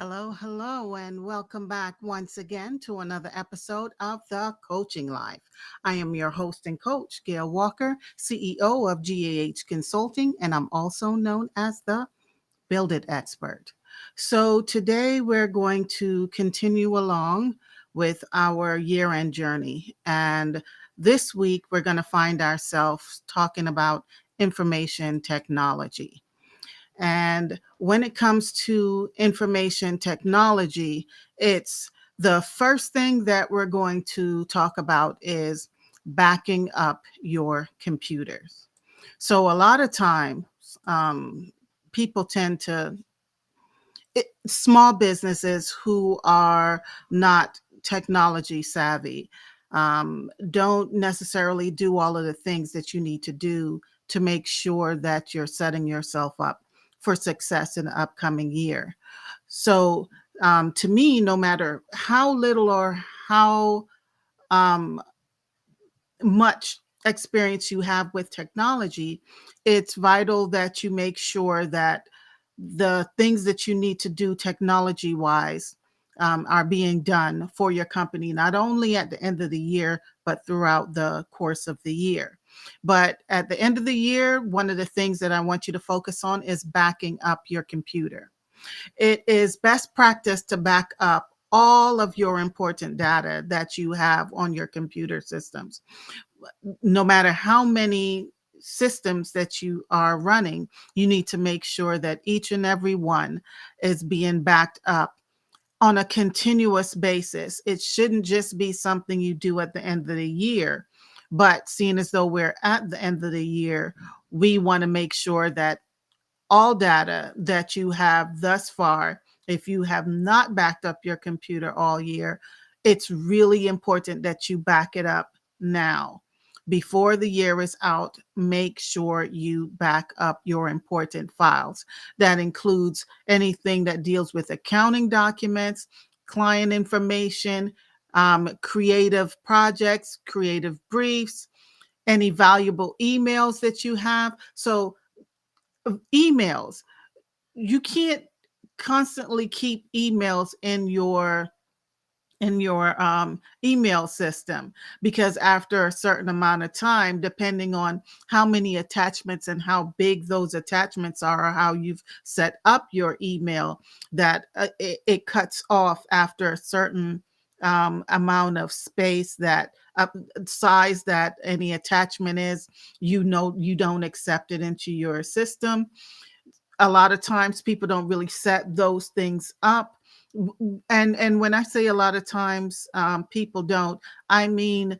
Hello, hello, and welcome back once again to another episode of The Coaching Life. I am your host and coach, Gail Walker, CEO of GAH Consulting, and I'm also known as the Build It Expert. So today we're going to continue along with our year end journey. And this week we're going to find ourselves talking about information technology. And when it comes to information technology, it's the first thing that we're going to talk about is backing up your computers. So a lot of times, people tend to small businesses who are not technology savvy don't necessarily do all of the things that you need to do to make sure that you're setting yourself up for success in the upcoming year. So, to me, no matter how little or how um, much experience you have with technology, it's vital that you make sure that the things that you need to do technology wise are being done for your company, not only at the end of the year, but throughout the course of the year. But at the end of the year, one of the things that I want you to focus on is backing up your computer. It is best practice to back up all of your important data that you have on your computer systems, no matter how many systems that you are running. You need to make sure that each and every one is being backed up on a continuous basis. It shouldn't just be something you do at the end of the year, but seeing as though we're at the end of the year, we want to make sure that all data that you have thus far, if you have not backed up your computer all year, it's really important that you back it up now. Before the year is out, make sure you back up your important files. That includes anything that deals with accounting documents, client information, creative projects, creative briefs, any valuable emails that you have. So, emails, you can't constantly keep emails in your email system, because after a certain amount of time, depending on how many attachments and how big those attachments are, or how you've set up your email, that it cuts off after a certain amount of space, that size that any attachment is, you don't accept it into your system. A lot of times people don't really set those things up. And when I say a lot of times, people don't, I mean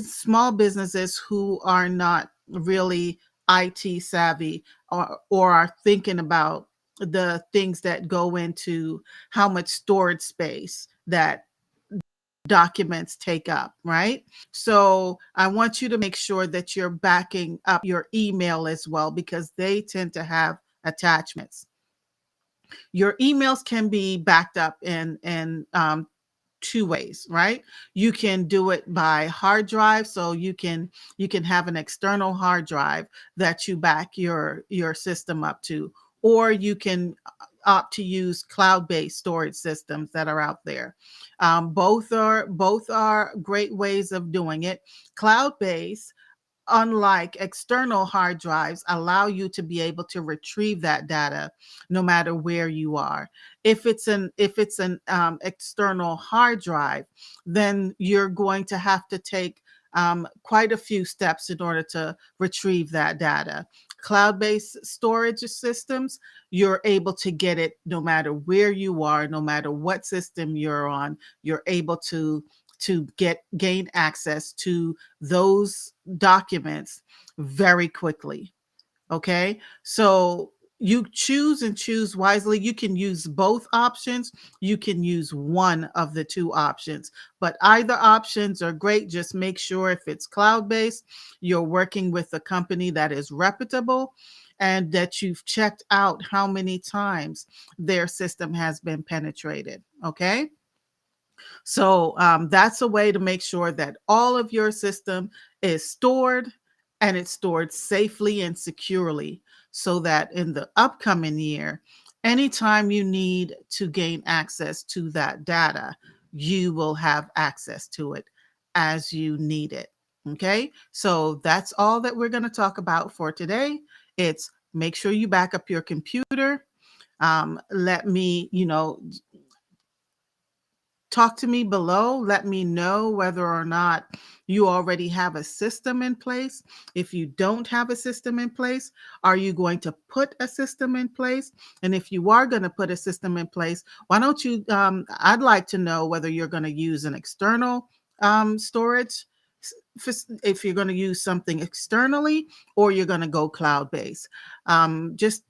small businesses who are not really IT savvy, or are thinking about the things that go into how much storage space that documents take up, right? So I want you to make sure that you're backing up your email as well, because they tend to have attachments. Your emails can be backed up in two ways, right? You can do it by hard drive, so you can have an external hard drive that you back your system up to, or you can opt to use cloud-based storage systems that are out there. Both are great ways of doing it. Cloud-based, unlike external hard drives, allow you to be able to retrieve that data no matter where you are. If it's an external hard drive, then you're going to have to take quite a few steps in order to retrieve that data. Cloud-based storage systems, you're able to get it no matter where you are, no matter what system you're on. You're able to gain access to those documents very quickly. Okay. So you choose and choose wisely. You can use both options. You can use one of the two options, but either options are great. Just make sure if it's cloud based, you're working with a company that is reputable and that you've checked out how many times their system has been penetrated. Okay. So that's a way to make sure that all of your system is stored, and it's stored safely and securely, so that in the upcoming year, anytime you need to gain access to that data, you will have access to it as you need it. Okay, so that's all that we're going to talk about for today. It's make sure you back up your computer. Let me, talk to me below. Let me know whether or not you already have a system in place. If you don't have a system in place, are you going to put a system in place? And if you are going to put a system in place, why don't you? I'd like to know whether you're going to use an external storage, if you're going to use something externally, or you're going to go cloud based. Just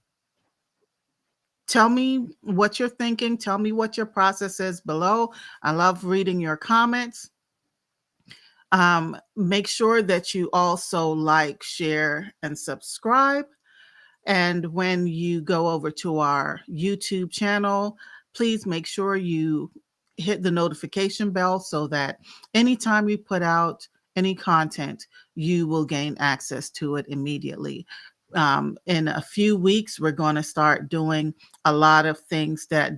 tell me what you're thinking. Tell me what your process is below. I love reading your comments. Make sure that you also like, share, and subscribe. And when you go over to our YouTube channel, please make sure you hit the notification bell so that anytime we put out any content, you will gain access to it immediately. In a few weeks, we're going to start doing a lot of things that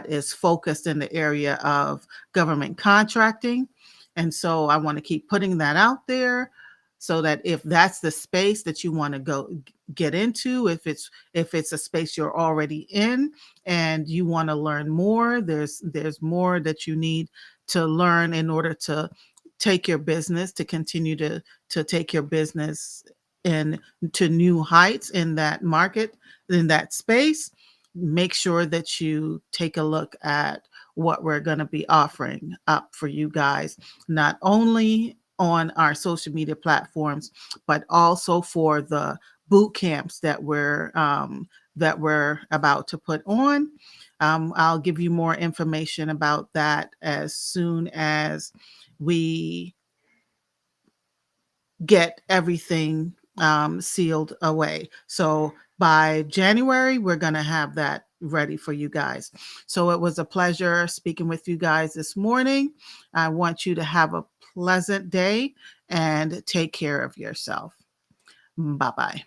is focused in the area of government contracting. And so I want to keep putting that out there so that if that's the space that you want to go get into, if it's a space you're already in and you want to learn more, there's more that you need to learn in order to take your business, to continue to take your business in to new heights in that market, in that space. Make sure that you take a look at what we're going to be offering up for you guys, not only on our social media platforms, but also for the boot camps that we're about to put on. I'll give you more information about that as soon as we get everything sealed away. So by January, we're going to have that ready for you guys. So it was a pleasure speaking with you guys this morning. I want you to have a pleasant day and take care of yourself. Bye bye.